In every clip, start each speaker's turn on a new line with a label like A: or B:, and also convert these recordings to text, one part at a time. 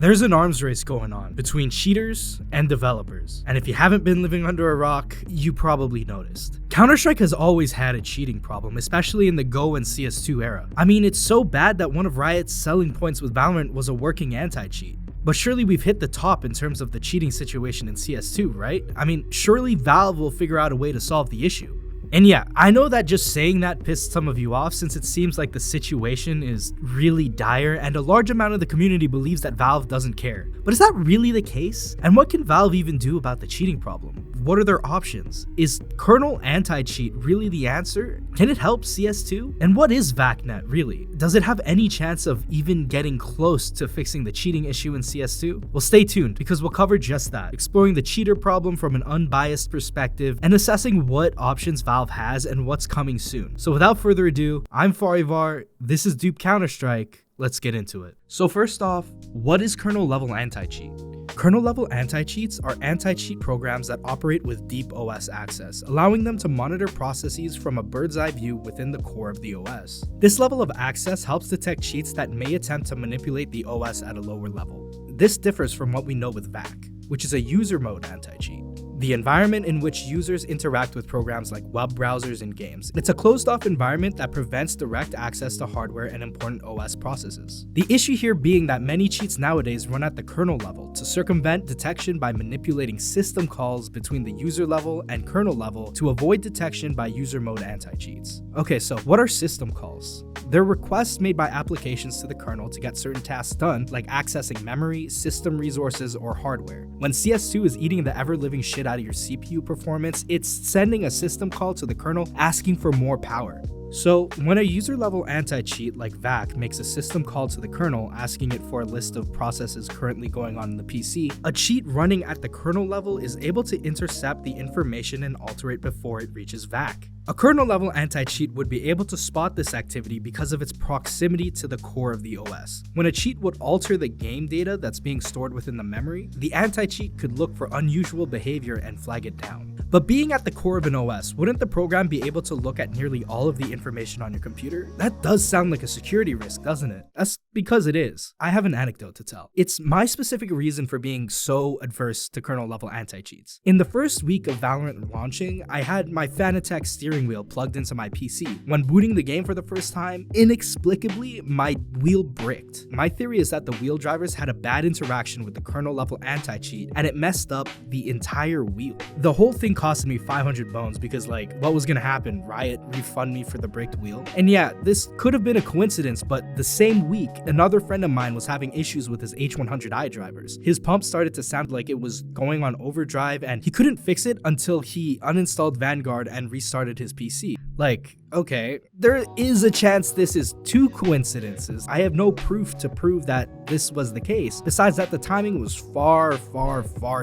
A: There's an arms race going on between cheaters and developers, and if you haven't been living under a rock, you probably noticed. CounterStrike has always had a cheating problem, especially in the Go and CS2 era. I mean, it's so bad that one of Riot's selling points with Valorant was a working anti-cheat. But surely we've hit the top in terms of the cheating situation in CS2, right? I mean, surely Valve will figure out a way to solve the issue. And yeah, I know that just saying that pissed some of you off since it seems like the situation is really dire and a large amount of the community believes that Valve doesn't care. But is that really the case? And what can Valve even do about the cheating problem? What are their options? Is kernel anti-cheat really the answer? Can it help CS2? And what is VacNet really? Does it have any chance of even getting close to fixing the cheating issue in CS2? Well, stay tuned because we'll cover just that, exploring the cheater problem from an unbiased perspective and assessing what options Valve has and what's coming soon. So without further ado, I'm Farivar, this is Dupe CounterStrike, let's get into it. So first off, what is kernel level anti-cheat? Kernel level anti-cheats are anti-cheat programs that operate with deep OS access, allowing them to monitor processes from a bird's eye view within the core of the OS. This level of access helps detect cheats that may attempt to manipulate the OS at a lower level. This differs from what we know with VAC, which is a user mode anti-cheat, the environment in which users interact with programs like web browsers and games. It's a closed-off environment that prevents direct access to hardware and important OS processes. The issue here being that many cheats nowadays run at the kernel level to circumvent detection by manipulating system calls between the user level and kernel level to avoid detection by user mode anti-cheats. Okay, so what are system calls? They're requests made by applications to the kernel to get certain tasks done, like accessing memory, system resources, or hardware. When CS2 is eating the ever-living shit out of your CPU performance, it's sending a system call to the kernel asking for more power. So when a user-level anti-cheat like VAC makes a system call to the kernel asking it for a list of processes currently going on in the PC, a cheat running at the kernel level is able to intercept the information and alter it before it reaches VAC. A kernel-level anti-cheat would be able to spot this activity because of its proximity to the core of the OS. When a cheat would alter the game data that's being stored within the memory, the anti-cheat could look for unusual behavior and flag it down. But being at the core of an OS, wouldn't the program be able to look at nearly all of the information on your computer? That does sound like a security risk, doesn't it? That's because it is. I have an anecdote to tell. It's my specific reason for being so adverse to kernel-level anti-cheats. In the first week of Valorant launching, I had my Fanatec steering wheel plugged into my PC. When booting the game for the first time, inexplicably, my wheel bricked. My theory is that the wheel drivers had a bad interaction with the kernel-level anti-cheat, and it messed up the entire wheel. The whole thing costed me 500 bones because, like, what was gonna happen? Riot refund me for the bricked wheel? And yeah, this could have been a coincidence, but the same week, another friend of mine was having issues with his H100i drivers. His pump started to sound like it was going on overdrive, and he couldn't fix it until he uninstalled Vanguard and restarted his PC. Like, okay, there is a chance this is two coincidences. I have no proof to prove that this was the case, besides that the timing was far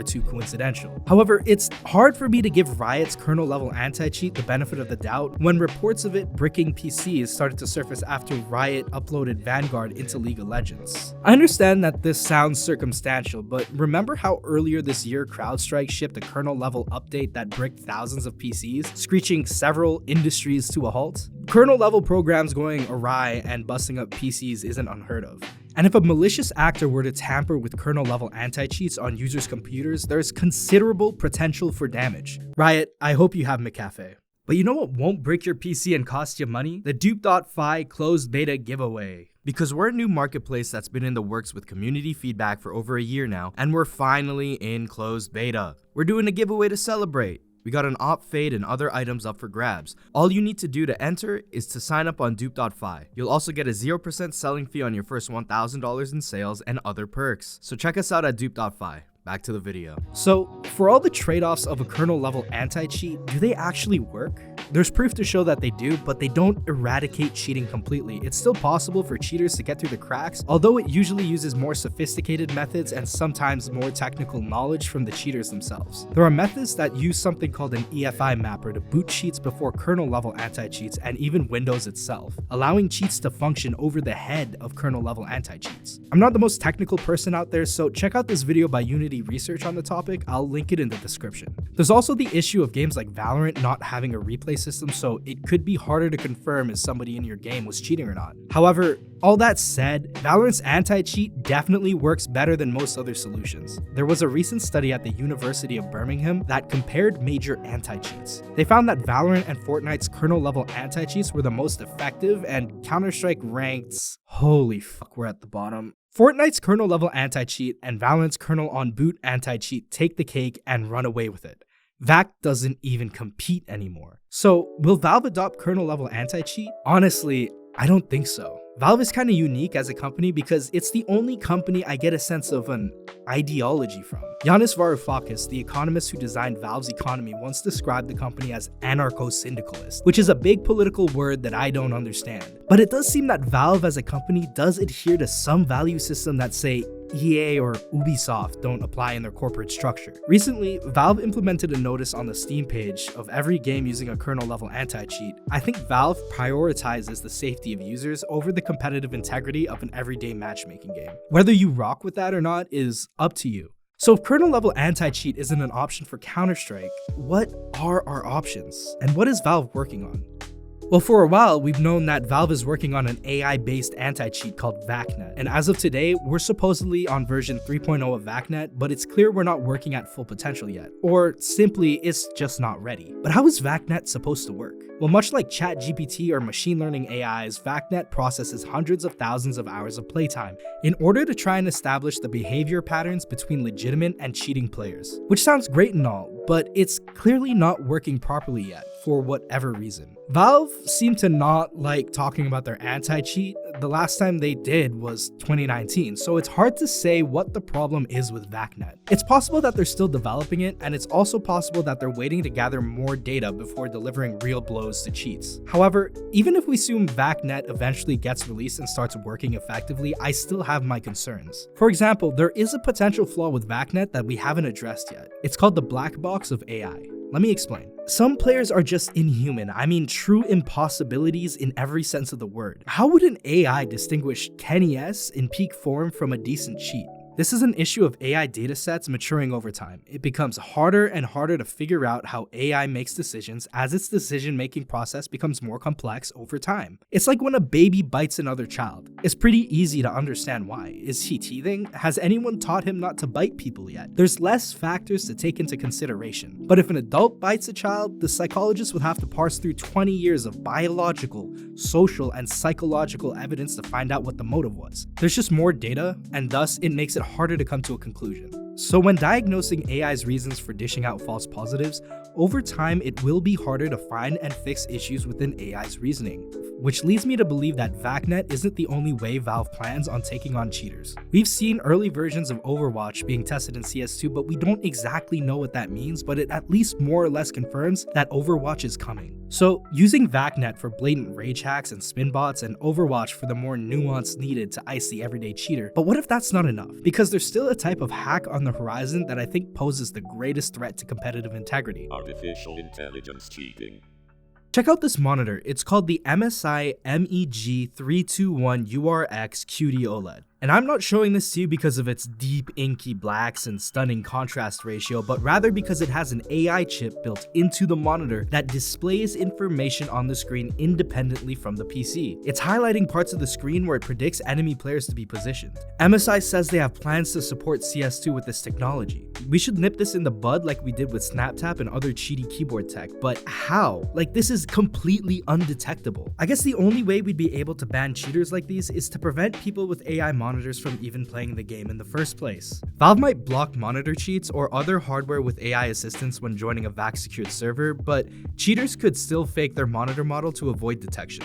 A: too coincidental. However, it's hard for me to give Riot's kernel-level anti-cheat the benefit of the doubt when reports of it bricking PCs started to surface after Riot uploaded Vanguard into League of Legends. I understand that this sounds circumstantial, but remember how earlier this year CrowdStrike shipped a kernel-level update that bricked thousands of PCs, screeching several industries to a halt? Kernel-level programs going awry and busting up PCs isn't unheard of. And if a malicious actor were to tamper with kernel-level anti-cheats on users' computers, there's considerable potential for damage. Riot, I hope you have McAfee. But you know what won't break your PC and cost you money? The Dupe.fi closed beta giveaway. Because we're a new marketplace that's been in the works with community feedback for over a year now, and we're finally in closed beta. We're doing a giveaway to celebrate. We got an op fade and other items up for grabs. All you need to do to enter is to sign up on Dupe.fi. You'll also get a 0% selling fee on your first $1,000 in sales and other perks. So check us out at Dupe.fi. Back to the video. So, for all the trade-offs of a kernel-level anti-cheat, do they actually work? There's proof to show that they do, but they don't eradicate cheating completely. It's still possible for cheaters to get through the cracks, although it usually uses more sophisticated methods and sometimes more technical knowledge from the cheaters themselves. There are methods that use something called an EFI mapper to boot cheats before kernel-level anti-cheats and even Windows itself, allowing cheats to function over the head of kernel-level anti-cheats. I'm not the most technical person out there, so check out this video by Unity Research on the topic. I'll link it in the description. There's also the issue of games like Valorant not having a replay replay system, so it could be harder to confirm if somebody in your game was cheating or not. However, all that said, Valorant's anti-cheat definitely works better than most other solutions. There was a recent study at the University of Birmingham that compared major anti-cheats. They found that Valorant and Fortnite's kernel-level anti-cheats were the most effective, and CounterStrike ranked... Holy fuck, we're at the bottom. Fortnite's kernel-level anti-cheat and Valorant's kernel-on-boot anti-cheat take the cake and run away with it. VAC doesn't even compete anymore. So, will Valve adopt kernel-level anti-cheat? Honestly, I don't think so. Valve is kind of unique as a company because it's the only company I get a sense of an ideology from. Yanis Varoufakis, the economist who designed Valve's economy, once described the company as anarcho-syndicalist, which is a big political word that I don't understand. But it does seem that Valve as a company does adhere to some value system that say EA or Ubisoft don't apply in their corporate structure. Recently, Valve implemented a notice on the Steam page of every game using a kernel-level anti-cheat. I think Valve prioritizes the safety of users over the competitive integrity of an everyday matchmaking game. Whether you rock with that or not is up to you. So if kernel-level anti-cheat isn't an option for CounterStrike, what are our options? And what is Valve working on? Well, for a while, we've known that Valve is working on an AI-based anti-cheat called VacNet. And as of today, we're supposedly on version 3.0 of VacNet, but it's clear we're not working at full potential yet. Or simply, it's just not ready. But how is VacNet supposed to work? Well, much like ChatGPT or machine learning AIs, VacNet processes hundreds of thousands of hours of playtime in order to try and establish the behavior patterns between legitimate and cheating players. Which sounds great and all, but it's clearly not working properly yet, for whatever reason. Valve seemed to not like talking about their anti-cheat. The last time they did was 2019, so it's hard to say what the problem is with VacNet. It's possible that they're still developing it, and it's also possible that they're waiting to gather more data before delivering real blows to cheats. However, even if we assume VacNet eventually gets released and starts working effectively, I still have my concerns. For example, there is a potential flaw with VacNet that we haven't addressed yet. It's called the black box of AI. Let me explain. Some players are just inhuman. I mean, true impossibilities in every sense of the word. How would an AI distinguish Kenny S in peak form from a decent cheat? This is an issue of AI datasets maturing over time. It becomes harder and harder to figure out how AI makes decisions as its decision-making process becomes more complex over time. It's like when a baby bites another child. It's pretty easy to understand why. Is he teething? Has anyone taught him not to bite people yet? There's less factors to take into consideration. But if an adult bites a child, the psychologist would have to parse through 20 years of biological, social, and psychological evidence to find out what the motive was. There's just more data, and thus it makes it harder to come to a conclusion. So when diagnosing AI's reasons for dishing out false positives, over time it will be harder to find and fix issues within AI's reasoning, which leads me to believe that VacNet isn't the only way Valve plans on taking on cheaters. We've seen early versions of Overwatch being tested in CS2, but we don't exactly know what that means, but it at least more or less confirms that Overwatch is coming. So using VacNet for blatant rage hacks and spin bots, and Overwatch for the more nuance needed to ice the everyday cheater. But what if that's not enough? Because there's still a type of hack on the horizon that I think poses the greatest threat to competitive integrity.
B: Artificial intelligence cheating.
A: Check out this monitor. It's called the MSI MEG321 URX QD OLED. And I'm not showing this to you because of its deep inky blacks and stunning contrast ratio, but rather because it has an AI chip built into the monitor that displays information on the screen independently from the PC. It's highlighting parts of the screen where it predicts enemy players to be positioned. MSI says they have plans to support CS2 with this technology. We should nip this in the bud like we did with SnapTap and other cheaty keyboard tech, but how? Like, this is completely undetectable. I guess the only way we'd be able to ban cheaters like these is to prevent people with AI monitors from even playing the game in the first place. Valve might block monitor cheats or other hardware with AI assistance when joining a VAC-secured server, but cheaters could still fake their monitor model to avoid detection.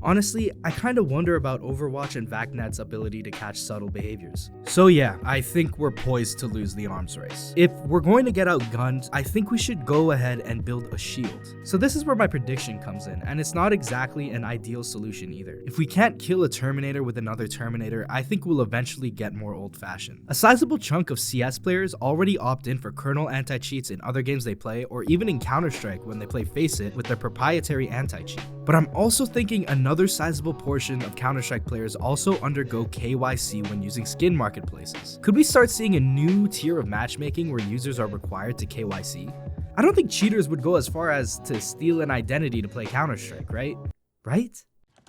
A: Honestly, I kinda wonder about Overwatch and VacNet's ability to catch subtle behaviors. So yeah, I think we're poised to lose the arms race. If we're going to get outgunned, I think we should go ahead and build a shield. So this is where my prediction comes in, and it's not exactly an ideal solution either. If we can't kill a Terminator with another Terminator, I think we'll eventually get more old-fashioned. A sizable chunk of CS players already opt in for kernel anti-cheats in other games they play, or even in CounterStrike when they play Face It with their proprietary anti-cheat. But I'm also thinking another sizable portion of CounterStrike players also undergo KYC when using skin marketplaces. Could we start seeing a new tier of matchmaking where users are required to KYC? I don't think cheaters would go as far as to steal an identity to play CounterStrike, right? Right?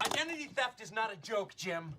C: Identity theft is not a joke, Jim.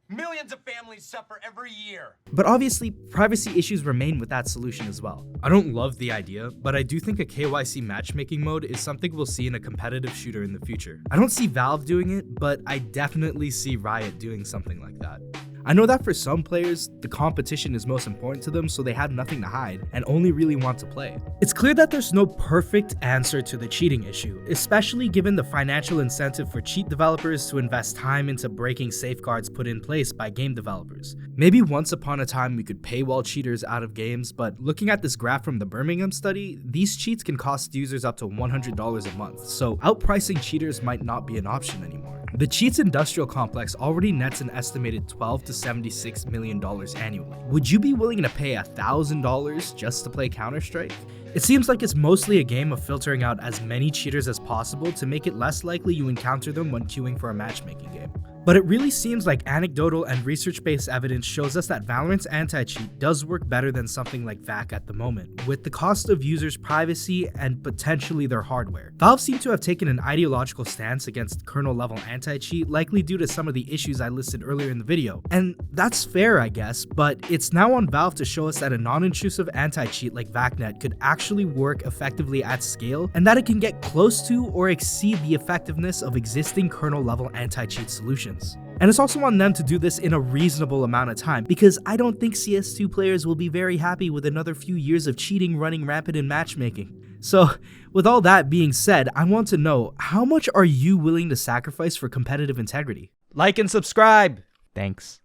C: Millions of families suffer every year.
A: But obviously, privacy issues remain with that solution as well. I don't love the idea, but I do think a KYC matchmaking mode is something we'll see in a competitive shooter in the future. I don't see Valve doing it, but I definitely see Riot doing something like that. I know that for some players, the competition is most important to them, so they have nothing to hide and only really want to play. It's clear that there's no perfect answer to the cheating issue, especially given the financial incentive for cheat developers to invest time into breaking safeguards put in place by game developers. Maybe once upon a time we could paywall cheaters out of games, but looking at this graph from the Birmingham study, these cheats can cost users up to $100 a month, so outpricing cheaters might not be an option anymore. The cheats industrial complex already nets an estimated $12 to $76 million annually. Would you be willing to pay $1,000 just to play Counter-Strike? It seems like it's mostly a game of filtering out as many cheaters as possible to make it less likely you encounter them when queuing for a matchmaking game. But it really seems like anecdotal and research-based evidence shows us that Valorant's anti-cheat does work better than something like VAC at the moment, with the cost of users' privacy and potentially their hardware. Valve seemed to have taken an ideological stance against kernel-level anti-cheat, likely due to some of the issues I listed earlier in the video. And that's fair, I guess, but it's now on Valve to show us that a non-intrusive anti-cheat like VacNet could actually work effectively at scale, and that it can get close to or exceed the effectiveness of existing kernel-level anti-cheat solutions. And it's also on them to do this in a reasonable amount of time, because I don't think CS2 players will be very happy with another few years of cheating running rampant in matchmaking. So, with all that being said, I want to know, how much are you willing to sacrifice for competitive integrity? Like and subscribe! Thanks.